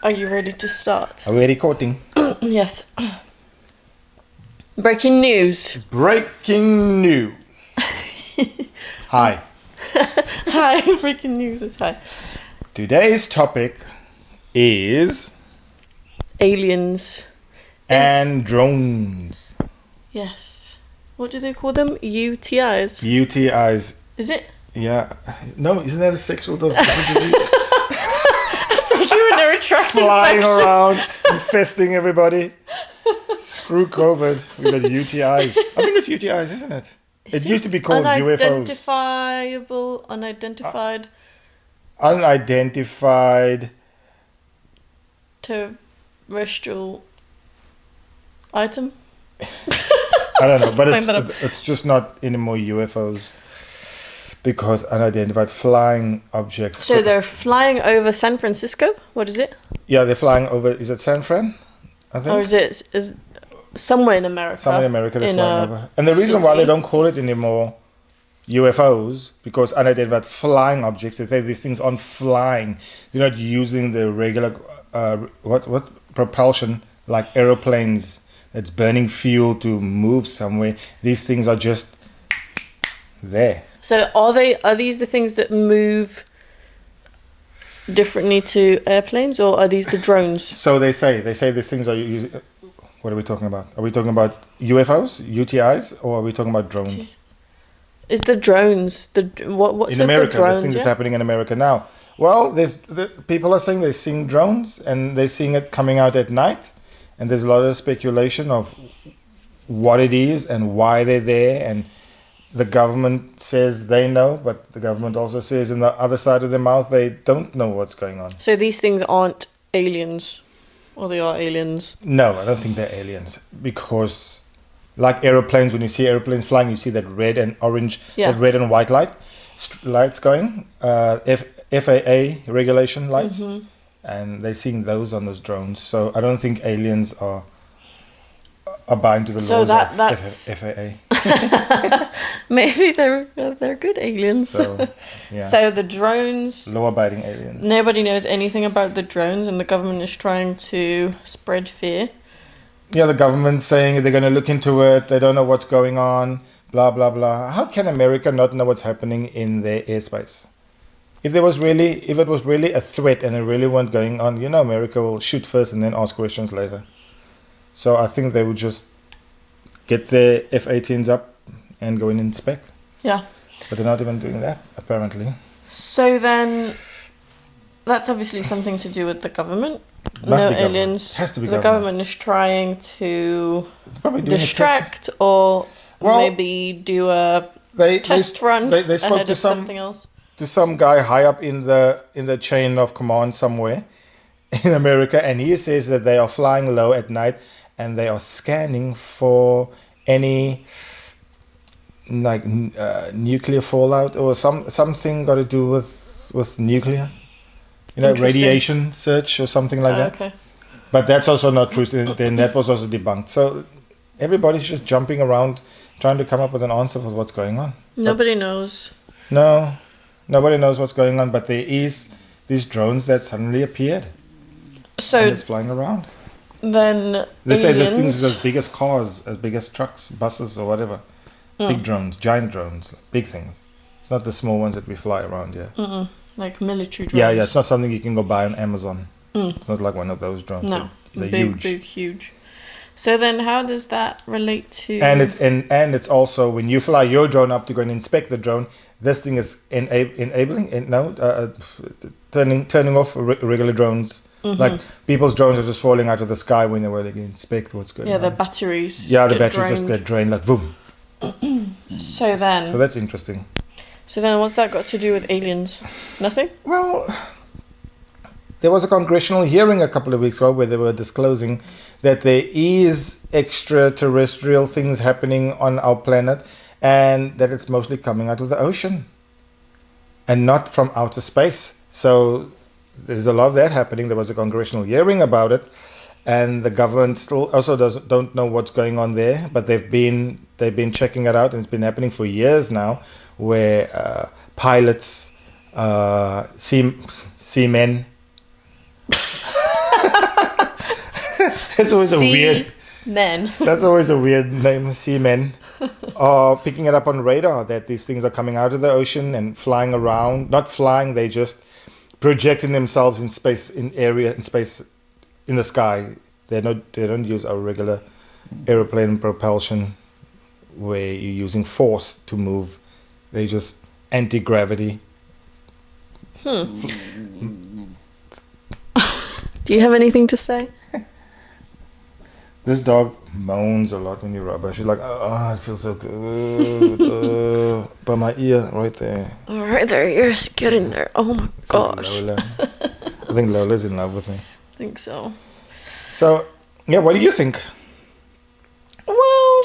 Are you ready to start? Are we recording? Yes. Breaking news. Breaking news. Hi. Hi, breaking news is hi. Today's topic is Aliens. and drones. Yes. What do they call them? UTIs. UTIs. Is it? Yeah. No, isn't that a sexual disease? It's like urinary tract Flying infection. around, infesting everybody. Screw COVID. We got UTIs. I think it's UTIs, isn't it? It used to be called UFOs. Unidentified Unidentified. terrestrial item. I don't know, Just but find that up. it's just not anymore UFOs because unidentified flying objects. So they're flying over San Francisco? What is it? Yeah, they're flying over. Is it San Fran? I think. Or is it somewhere in America? Somewhere in America they're in flying a over. And the reason why city. they don't call it anymore UFOs because unidentified flying objects. They say these things aren't flying. They're not using the regular what propulsion like aeroplanes. That's burning fuel to move somewhere. These things are just there. So are these the things that move differently to airplanes, or are these the drones? So they say these things are using. What are we talking about? Are we talking about UFOs, UTIs, or are we talking about drones? Is the drones what's In with America, the drones? this thing that's happening in America now. Well, people are saying they're seeing drones and they're seeing it coming out at night, and there's a lot of speculation of what it is and why they're there, and the government says they know, but the government also says in the other side of their mouth they don't know what's going on. So these things aren't aliens, or they are aliens. No, I don't think they're aliens because, like aeroplanes, when you see airplanes flying, you see that red and orange, Yeah. that red and white lights going. FAA regulation lights, Mm-hmm. and they're seeing those on those drones. So I don't think aliens are buying to the So laws that's- of FAA. Maybe they're good aliens. So yeah, So the drones. law-abiding aliens. Nobody knows anything about the drones, and the government is trying to spread fear. Yeah, the government's saying they're going to look into it. They don't know what's going on. Blah blah blah. How can America not know what's happening in their airspace? If it was really a threat and it really wasn't going on, America will shoot first and then ask questions later. So I think they would just get their F-18s up and go and inspect. Yeah. But they're not even doing that, apparently. So then, that's obviously something to do with the government. Must No be government. aliens. Has to be the government is trying to They're probably doing a test. distract or Well, maybe do a They test run they spoke ahead to of some something else. to some guy high up in the chain of command somewhere in America, and he says that they are flying low at night and they are scanning for any like nuclear fallout or something got to do with nuclear, Interesting. radiation search or something like that. Okay. But that's also not true. Then that was also debunked. So everybody's just jumping around trying to come up with an answer for what's going on. Nobody knows. No, nobody knows what's going on, but there is these drones that suddenly appeared and So it's flying around. then They say this thing aliens- is as big as cars, as big as trucks, buses, or whatever. Big drones, giant drones, big things. It's not the small ones that we fly around here. like military drones. Yeah, it's not something you can go buy on Amazon. It's not like one of those drones. No, They're big, huge. huge. So then, how does that relate to? And it's also when you fly your drone up to go and inspect the drone, this thing is enabling turning off regular drones. Like people's drones are just falling out of the sky when they were like inspect what's going on. the batteries. Yeah, the get batteries just drained. get drained like boom. So then, So that's interesting. what's that got to do with aliens? Nothing. Well, there was a congressional hearing a couple of weeks ago where they were disclosing that there is extraterrestrial things happening on our planet and that it's mostly coming out of the ocean and not from outer space. So there's a lot of that happening. There was a congressional hearing about it, and the government still also don't know what's going on there, but they've been checking it out, and it's been happening for years now, where pilots, seamen, That's always a weird. Men. That's always a weird name. Seamen are picking it up on radar that these things are coming out of the ocean and flying around. Not flying, they just projecting themselves in space, in space, in the sky. They don't use our regular aeroplane propulsion, where you're using force to move. They just anti-gravity. Do you have anything to say? This dog moans a lot when you rub her. She's like, oh, it feels so good. By my ear, right there. All right, there, you're getting there. Oh my This is gosh. Lola. I think Lola's in love with me. I think so. So, yeah, what do you think? Well,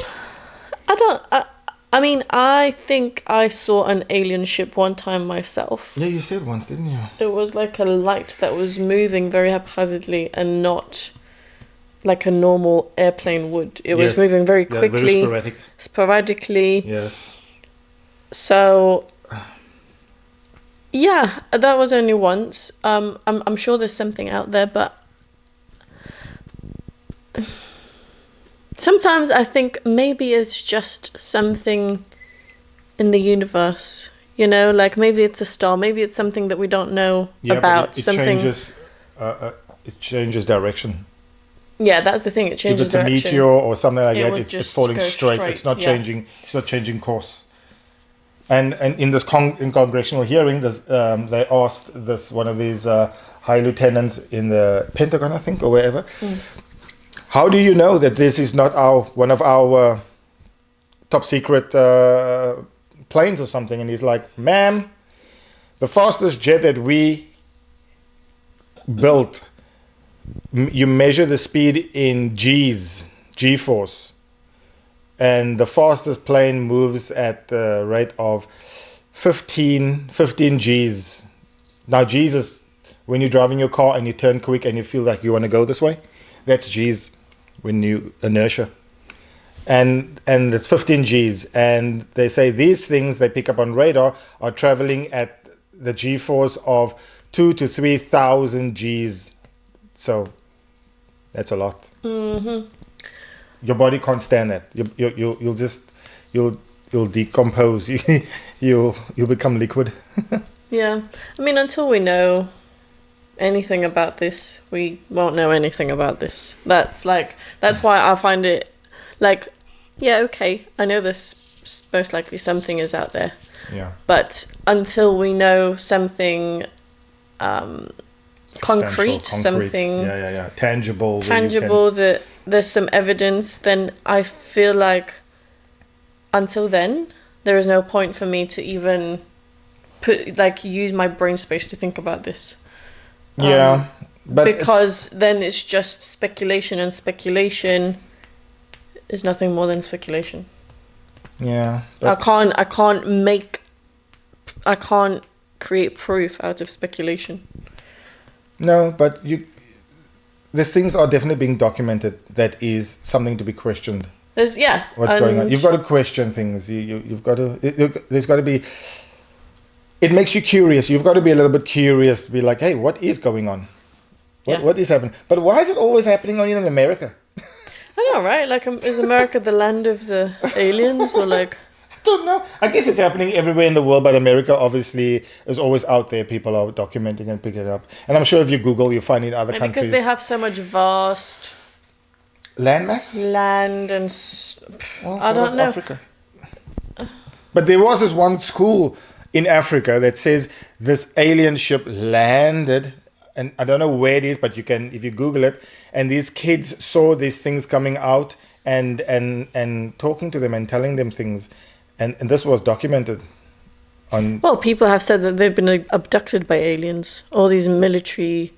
I mean, I think I saw an alien ship one time myself. Yeah, you said once, didn't you? It was like a light that was moving very haphazardly and not like a normal airplane would. It was moving very quickly, very sporadic. sporadically. Yes. So, yeah, that was only once. I'm sure there's something out there, but sometimes I think maybe it's just something in the universe. You know, like maybe it's a star, maybe it's something that we don't know about. But it something. changes direction. Yeah, that's the thing. It changes If it's direction. a meteor or something like It that, would it's just falling go straight. straight, It's not yeah. changing. It's not changing course. And in this in congressional hearing, they asked this one of these high lieutenants in the Pentagon, I think, or wherever. How do you know that this is not one of our top secret planes or something? And he's like, ma'am, the fastest jet that we built, you measure the speed in G-force. And the fastest plane moves at the rate of 15 Gs. Now, Gs is when you're driving your car and you turn quick and you feel like you want to go this way. That's Gs when you inertia. And it's 15 Gs. And they say these things they pick up on radar are traveling at the G-force of 2,000 to 3,000 Gs. So that's a lot. Mm-hmm. Your body can't stand that. You'll decompose. You'll become liquid. Yeah, I mean, until we know anything about this, we won't know anything about this. That's why I find it like, yeah, okay, I know this most likely something is out there. Yeah. But until we know something concrete, something tangible, that there's some evidence, then I feel like until then there is no point for me to even use my brain space to think about this. But because then it's just speculation, and speculation is nothing more than speculation. Yeah. I can't create proof out of speculation. No, but these things are definitely being documented. That is something to be questioned. What's going on? You've got to question things. You've got to. There's got to be. It makes you curious. You've got to be a little bit curious to be like, hey, what is going on? What is happening? But why is it always happening only in America? I know, right? Like, is America the land of the aliens, or like? I don't know. I guess it's happening everywhere in the world, but America obviously is always out there. People are documenting and picking it up. And I'm sure if you Google, you'll find it in other countries. Because they have so much vast landmass? Land and... I don't know. Africa. But there was this one school in Africa that says this alien ship landed, and I don't know where it is, but you can, if you Google it, and these kids saw these things coming out and talking to them and telling them things. And this was documented on... Well, people have said that they've been abducted by aliens, all these military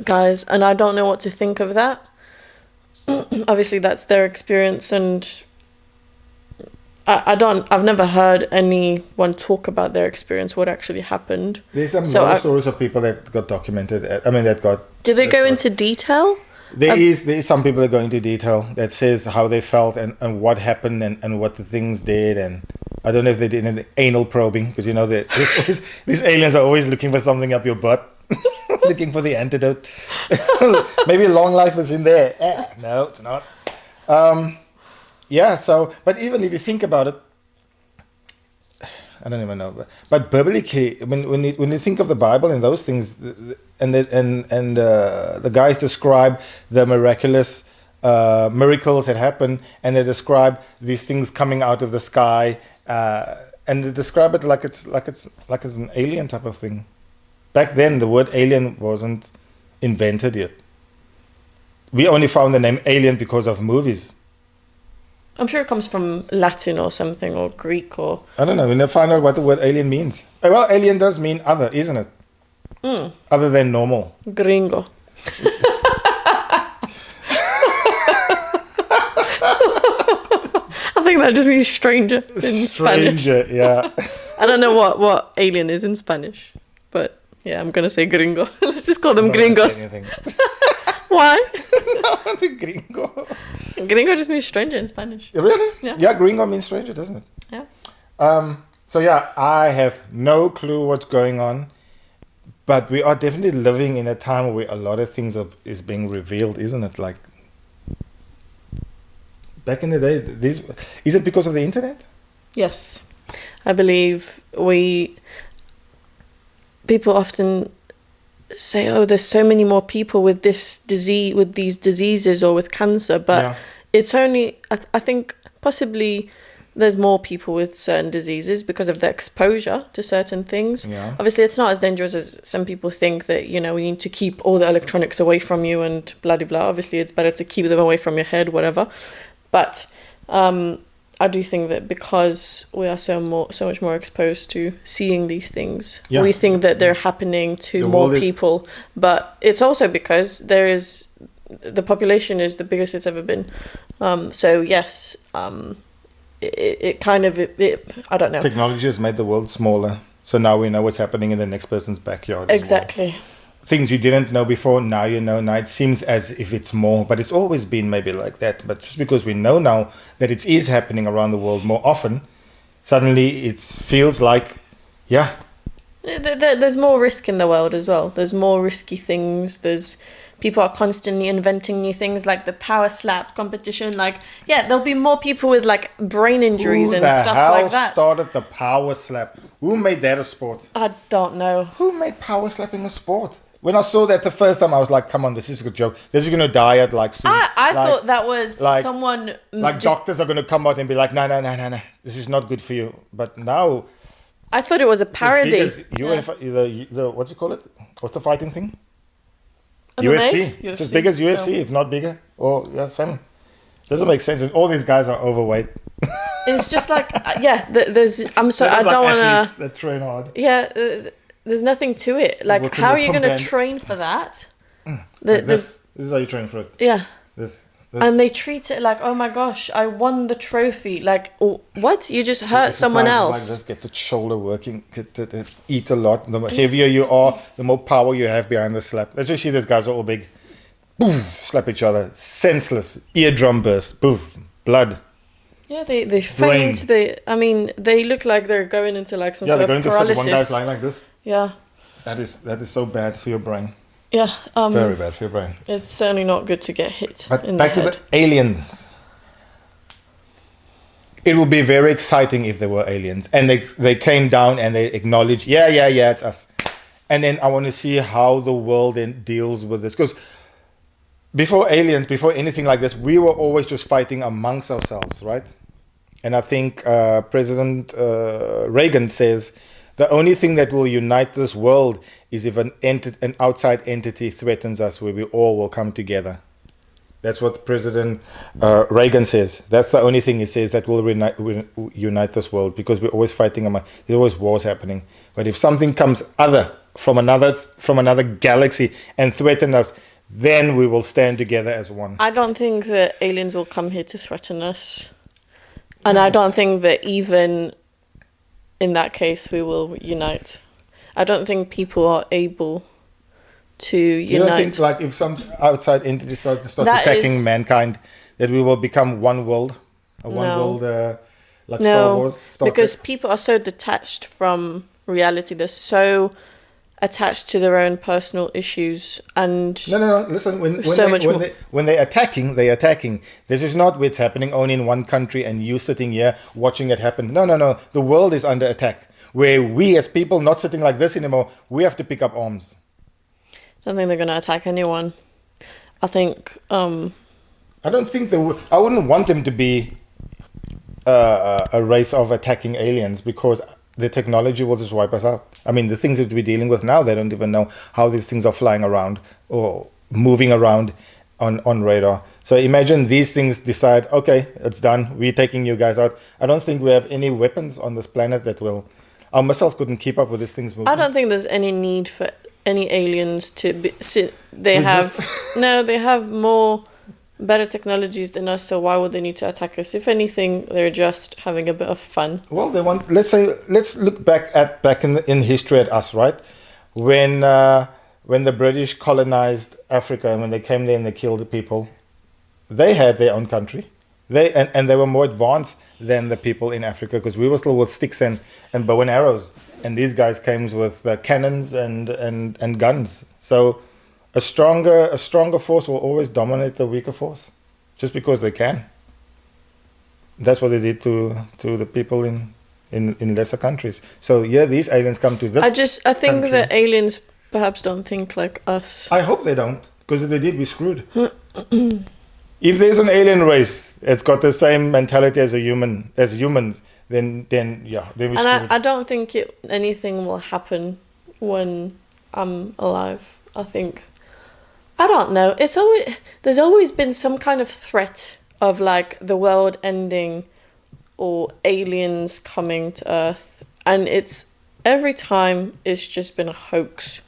guys, and I don't know what to think of that. Obviously, that's their experience, and I've never heard anyone talk about their experience, what actually happened. There's some stories of people that got documented. Did they go into detail? There is some people that go into detail that says how they felt and what happened and what the things did, and I don't know if they did any anal probing, because these aliens are always looking for something up your butt. looking for the antidote. Maybe long life is in there. No, it's not. Yeah, so, but even if you think about it, I don't even know. But biblically, when you think of the Bible and those things, and the guys describe the miraculous miracles that happen, and they describe these things coming out of the sky, and they describe it like it's an alien type of thing. Back then, the word alien wasn't invented yet. We only found the name alien because of movies. I'm sure it comes from Latin or something, or Greek, or... I don't know. We never find out what the word alien means. Well, alien does mean other, isn't it? Other than normal. Gringo. I think that just means stranger in Spanish. Stranger, yeah. I don't know what alien is in Spanish, but yeah, I'm gonna say gringo. Let's just call them gringos. Why? No, the gringo. Gringo just means stranger in Spanish. Really? Yeah. Yeah, gringo means stranger, doesn't it? Yeah. So yeah, I have no clue what's going on, but we are definitely living in a time where a lot of things is being revealed, isn't it? Like back in the day, is it because of the internet? Yes, I believe people often say, "Oh, there's so many more people with this disease, with these diseases, or with cancer," but it's only I think possibly there's more people with certain diseases because of the exposure to certain things. Yeah. Obviously, it's not as dangerous as some people think, that, you know, we need to keep all the electronics away from you and blah, blah, blah. Obviously, it's better to keep them away from your head, whatever. But I do think that because we are so much more exposed to seeing these things, we think that they're happening to more people. But it's also because the population is the biggest it's ever been. So yes, it kind of I don't know. Technology has made the world smaller, so now we know what's happening in the next person's backyard. Exactly. As well. Things you didn't know before, now you know. Now it seems as if it's more, but it's always been maybe like that. But just because we know now that it is happening around the world more often, suddenly it feels like, there's more risk in the world as well. There's more risky things. People are constantly inventing new things, like the power slap competition. Like, there'll be more people with like brain injuries and stuff like that. Who started the power slap? Who made that a sport? I don't know. Who made power slapping a sport? When I saw that the first time, I was like, come on, this is a good joke. This is going to die at like soon. I thought that was someone... Like doctors are going to come out and be like, no, this is not good for you. But now... I thought it was a parody. What's it called? What's the fighting thing? MMA? UFC. It's as big as UFC, if not bigger. Or, same. Doesn't make sense. And all these guys are overweight. It's just like, there's... I'm sorry, I don't want to... That train hard. Yeah, there's nothing to it. Like, how are you going to train for that? This is how you train for it. Yeah. This. And they treat it like, oh my gosh, I won the trophy. Like, what? You just hurt someone else. Like this, get the shoulder working, eat a lot. The heavier you are, the more power you have behind the slap. That's why you see these guys are all big. Boof, slap each other. Senseless. Eardrum burst. Boof. Blood. Yeah, they faint. They look like they're going into like some sort of paralysis. One guy's lying like this. Yeah. That is so bad for your brain. Yeah. Very bad for your brain. It's certainly not good to get hit. But back to the aliens. It will be very exciting if there were aliens and they came down and they acknowledged, yeah, it's us. And then I want to see how the world then deals with this. Because before aliens, before anything like this, we were always just fighting amongst ourselves, right? And I think President Reagan says, the only thing that will unite this world is if an outside entity threatens us, where we all will come together. That's what President Reagan says. That's the only thing he says that will unite this world, because we're always fighting. There's always wars happening. But if something comes from another galaxy and threaten us, then we will stand together as one. I don't think that aliens will come here to threaten us, and I don't think that even in that case we will unite. I don't think people are able to unite. You don't think, like, if some outside entity starts attacking mankind, that we will become one world? Like Star Wars? Because people are so detached from reality. They're so attached to their own personal issues and No. Listen, So much more. when they're attacking, they're attacking. This is not what's happening only in one country and you sitting here watching it happen. No. The world is under attack. Where we as people not sitting like this anymore, we have to pick up arms. I don't think they're going to attack anyone. I think I don't think I wouldn't want them to be a race of attacking aliens because the technology will just wipe us out. I mean, the things that we're dealing with now, they don't even know how these things are flying around or moving around on radar. So imagine these things decide, okay, it's done. We're taking you guys out. I don't think we have any weapons on this planet that will... Our missiles couldn't keep up with these things moving. I don't think there's any need for any aliens to be... They have more better technologies than us, so why would they need to attack us? If anything, they're just having a bit of fun. Well, let's look back in history at us, right? When the British colonized Africa and when they came there and they killed the people, they had their own country. They were more advanced than the people in Africa because we were still with sticks and bow and arrows, and these guys came with cannons and guns. So a stronger force will always dominate the weaker force, just because they can. That's what they did to the people in lesser countries. So yeah, these aliens come to this. I think country. the aliens perhaps don't think like us. I hope they don't, because if they did, we're screwed. If there's an alien race, it's got the same mentality as humans, then we're screwed. And I don't think anything will happen when I'm alive. I don't know. There's always been some kind of threat of like the world ending or aliens coming to Earth, and every time it's just been a hoax.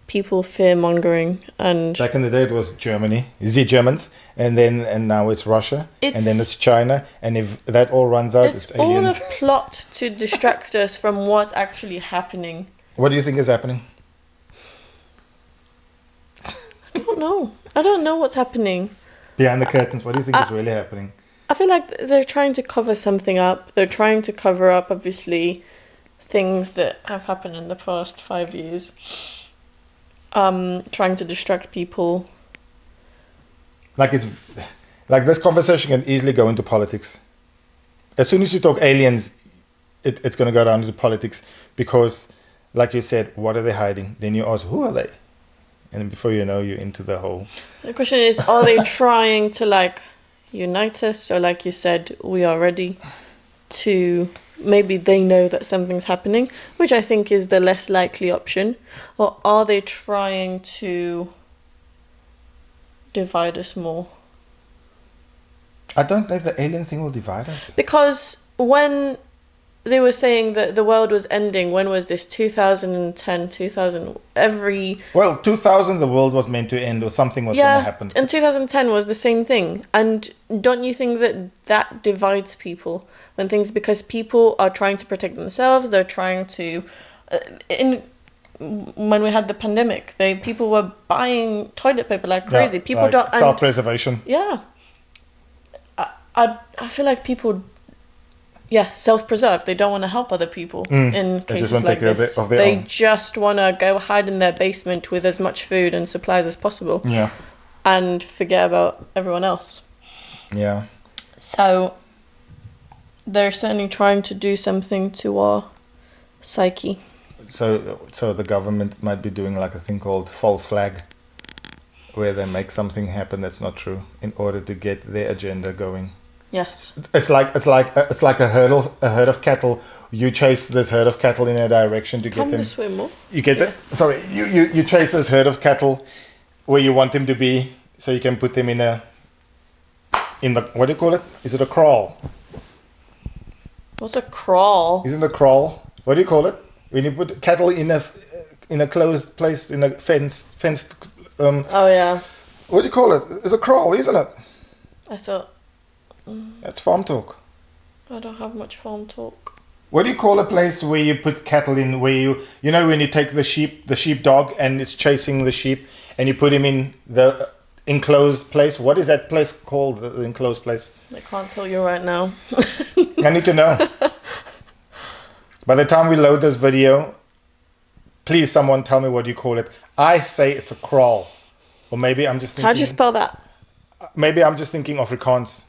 People fear mongering, and back in the day it was Germany, the Germans, and now it's Russia, and then it's China, and if that all runs out, it's aliens. All a plot to distract us from what's actually happening. What do you think is happening? I don't know what's happening. Behind the curtains, what do you think is really happening? I feel like they're trying to cover something up. They're trying to cover up, obviously, things that have happened in the past 5 years. Trying to distract people. Like this conversation can easily go into politics. As soon as you talk aliens, it's going to go down to politics because, like you said, what are they hiding? Then you ask, who are they? And before you know, you're into the whole... The question is, are they trying to, like, unite us? Or, like you said, we are ready to... Maybe they know that something's happening, which I think is the less likely option. Or are they trying to divide us more? I don't know if the alien thing will divide us. Because when they were saying that the world was ending, when was this? 2010, 2000, Well, 2000 the world was meant to end or something was going to happen. And 2010 was the same thing. And don't you think that divides people? Because people are trying to protect themselves, they're trying to... when we had the pandemic, people were buying toilet paper like crazy. People don't... Self-preservation. Yeah. I feel like people... Yeah, self-preserve. They don't want to help other people in cases like this. They just want to go hide in their basement with as much food and supplies as possible. Yeah. And forget about everyone else. Yeah. So they're certainly trying to do something to our psyche. So the government might be doing like a thing called false flag, where they make something happen that's not true in order to get their agenda going. Yes. It's like a herd of cattle. You chase this herd of cattle in a direction to get them. Come this way more. You get that? Sorry, you chase this herd of cattle where you want them to be, so you can put them in the what do you call it? Is it a kraal? What's a kraal? Isn't it a kraal? What do you call it? When you put cattle in a closed place, in a fenced. Oh yeah. What do you call it? It's a kraal, isn't it? I thought. That's farm talk. I don't have much farm talk. What do you call a place where you put cattle in, where you know when you take the sheepdog and it's chasing the sheep and you put him in the enclosed place? What is that place called, the enclosed place? I can't tell you right now. I need to know. By the time we load this video, Please, someone tell me what you call it. I say it's a kraal. Or maybe I'm just thinking... How'd you spell that? Maybe I'm just thinking Afrikaans.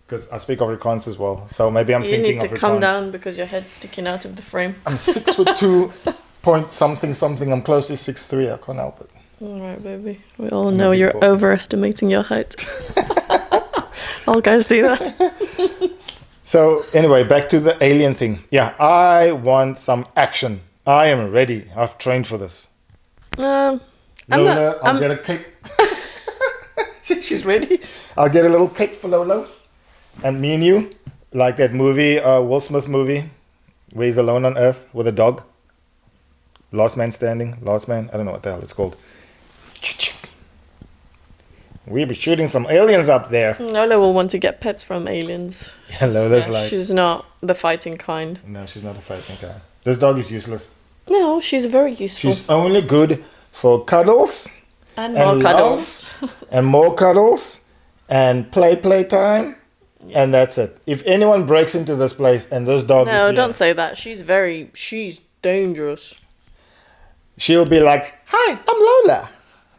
Because I speak Afrikaans as well. So maybe I'm thinking Afrikaans. You need to come down because your head's sticking out of the frame. I'm 6'2", point something. I'm close to 6'3". I can't help it. All right, baby. We all know you're overestimating your height. All guys do that. So anyway, back to the alien thing. Yeah, I want some action. I am ready. I've trained for this. Lola, I'll get a cake. She's ready. I'll get a little cake for Lola. And me and you, like that movie, Will Smith movie, where he's alone on Earth with a dog. Last Man Standing. Last Man. I don't know what the hell it's called. We'll be shooting some aliens up there. Lola will want to get pets from aliens. Yeah, Lola's like... She's not the fighting kind. No, she's not a fighting kind. This dog is useless. No, she's very useful. She's only good for cuddles. And more cuddles. And more cuddles. And playtime. Yeah. And that's it. If anyone breaks into this place and this dog is No, don't say that. She's dangerous. She'll be like, "Hi, I'm Lola."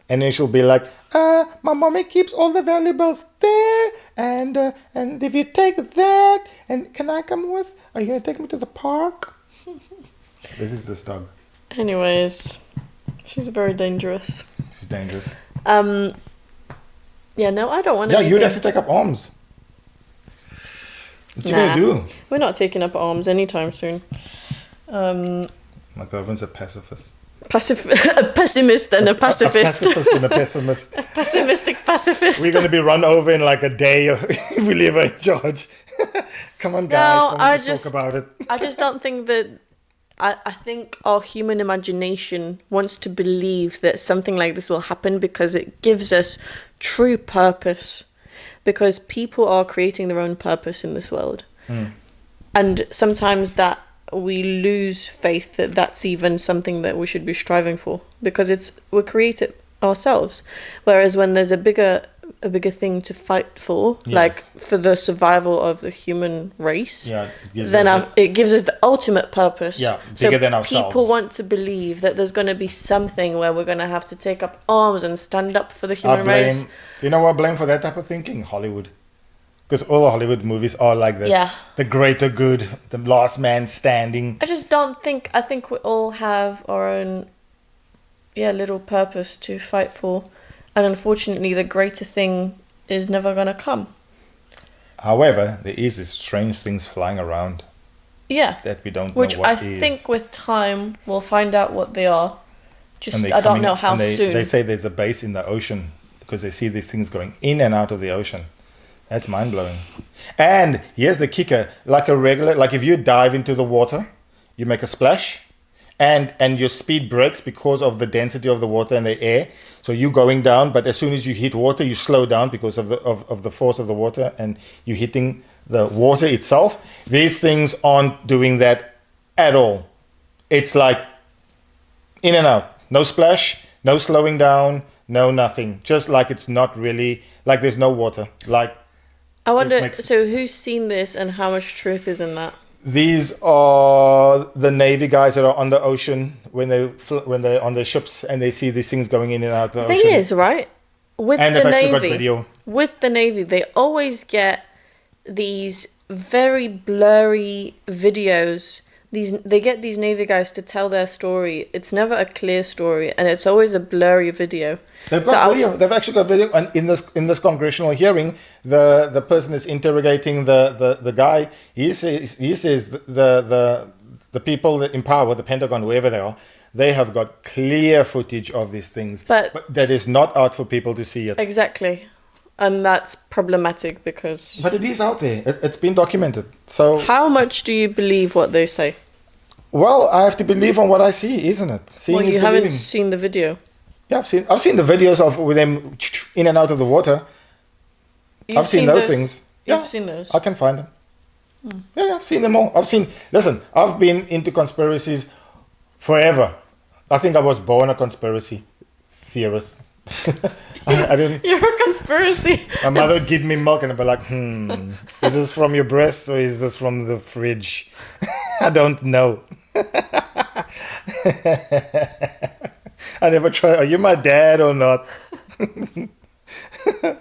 And then she'll be like, my mommy keeps all the valuables there, and if you take that, and can I come with? Are you gonna take me to the park? This is this dog. Anyways, she's very dangerous. She's dangerous. Yeah, no, I don't want to. Yeah, you'd have to take up arms. What you gonna do? We're not taking up arms anytime soon. My girlfriend's a pacifist. A pessimist and a pacifist. A pacifist and a pessimist. A pessimistic pacifist. We're going to be run over in like a day if we leave her in charge. Come on, guys. Talk about it. I just don't think that... I think our human imagination wants to believe that something like this will happen because it gives us true purpose. Because people are creating their own purpose in this world. And sometimes that... we lose faith that that's even something that we should be striving for because we create it ourselves. Whereas when there's a bigger thing to fight for, yes. like for the survival of the human race, it gives us the ultimate purpose. Yeah, bigger than ourselves. People want to believe that there's going to be something where we're going to have to take up arms and stand up for the human race. You know what I blame for that type of thinking? Hollywood. Because all the Hollywood movies are like this. Yeah. The greater good, the last man standing. I think we all have our own, little purpose to fight for. And unfortunately, the greater thing is never going to come. However, there is these strange things flying around. Yeah. That we don't know what Which I think with time, we'll find out what they are. I don't know how soon. They say there's a base in the ocean because they see these things going in and out of the ocean. That's mind-blowing. And here's the kicker. Like if you dive into the water, you make a splash and your speed breaks because of the density of the water and the air. So you're going down, but as soon as you hit water, you slow down because of the force of the water and you're hitting the water itself. These things aren't doing that at all. It's like in and out. No splash, no slowing down, no nothing. Just like it's not really, like there's no water. Like... I wonder, so who's seen this and how much truth is in that? These are the Navy guys that are on the ocean when they're on their ships and they see these things going in and out of the ocean. The thing is, right, with the Navy, they always get these very blurry videos. They get these Navy guys to tell their story. It's never a clear story, and it's always a blurry video. They've got video. They've actually got video. And in this congressional hearing, the person is interrogating the guy. He says the people in power, the Pentagon, wherever they are, they have got clear footage of these things, but that is not out for people to see it. Exactly. And that's problematic because... But it is out there. It's been documented. So how much do you believe what they say? Well, I have to believe on what I see, isn't it? Seeing you haven't seen the video. Yeah, I've seen the videos of with them in and out of the water. I've seen those things. You've seen those? I can find them. Yeah, I've seen them all. I've been into conspiracies forever. I think I was born a conspiracy theorist. I didn't. You're a conspiracy. My mother would give me milk and I'd be like, is this from your breast or is this from the fridge? I don't know. I never try. Are you my dad or not?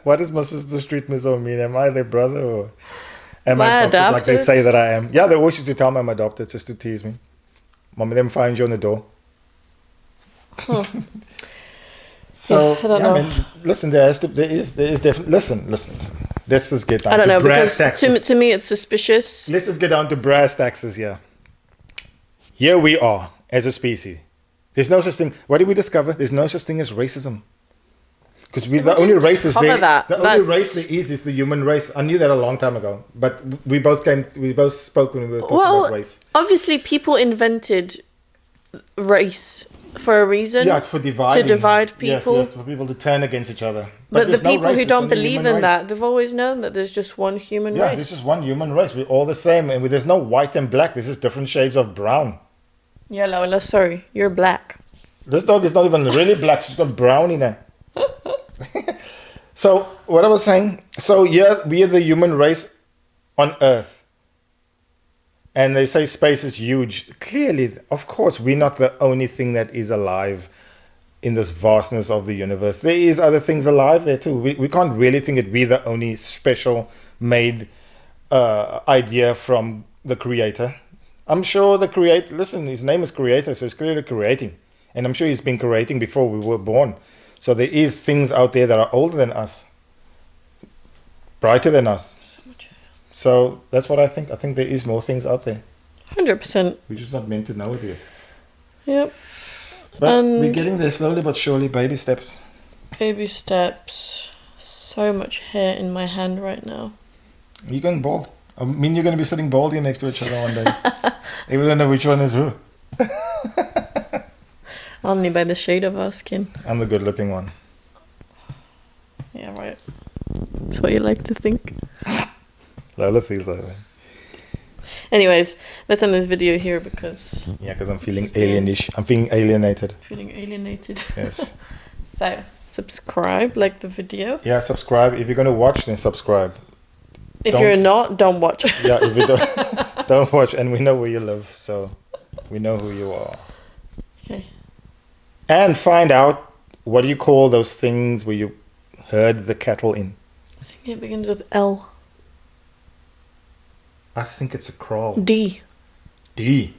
Why does my sister treat me so mean? Am I their brother or am I Am I adopted like they adopted? say that I am? Yeah, they always used to tell me I'm adopted just to tease me. Mom of them finds you on the door. So Yeah, I don't know. man, listen, there is definitely listen. Let's just get down I don't to know, brass because taxes. to me it's suspicious. Let's just get down to brass taxes here. Here we are as a species. There's no such thing. What did we discover? There's no such thing as racism. Because We the only didn't race is discover there. that. The only That's- race there is the human race. I knew that a long time ago. But we both spoke when we were talking Well, about race. obviously people invented race for a reason. Yeah, for dividing. divide people. Yes, for people to turn against each other. But the there's no people race, who it's don't only believe human in race. that, they've always known that there's just one human Yeah, race. this is one human race. We're all the same. And there's no white and black. This is different shades of brown. Yeah, Lola, sorry, you're black. This dog is not even really black. She's got brown in her. So, what I was saying, so yeah, we are the human race on Earth. And they say space is huge. Clearly, of course, we're not the only thing that is alive in this vastness of the universe. There is other things alive there too. We can't really think that we're the only special made idea from the creator. I'm sure the creator, listen, his name is creator, so he's clearly creating. And I'm sure he's been creating before we were born. So there is things out there that are older than us, brighter than us. So that's what I think. I think there is more things out there. 100%. We're just not meant to know it yet. Yep. But we're And- getting there slowly but surely, baby steps. Baby steps. So much hair in my hand right now. You're going bald. I mean, you're going to be sitting bald here next to each other one day. We don't know which one is who. Only by the shade of our skin. I'm the good looking one. Yeah, right. That's what you like to think. Lola feels like that. Anyways, let's end this video here because Yeah, because I'm feeling This is the end. alienish. I'm feeling alienated. I'm feeling alienated. Yes. So, subscribe, like the video. Yeah, subscribe. If you're going to watch, then subscribe. If Don't- you're not, don't watch. Yeah, if you don't watch, and we know where you live, so we know who you are. Okay. And find out, what do you call those things where you herd the cattle in? I think it begins with L. I think it's a crawl. D. D.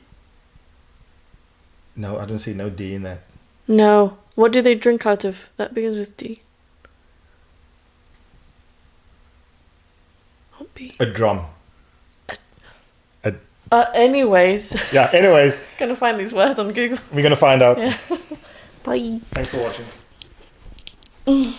No, I don't see no D in that. No. What do they drink out of? That begins with D. Not B. A drum. Anyways. Yeah, anyways, Gonna find these words on Google. we're going to find out. Yeah. Bye. Thanks for watching.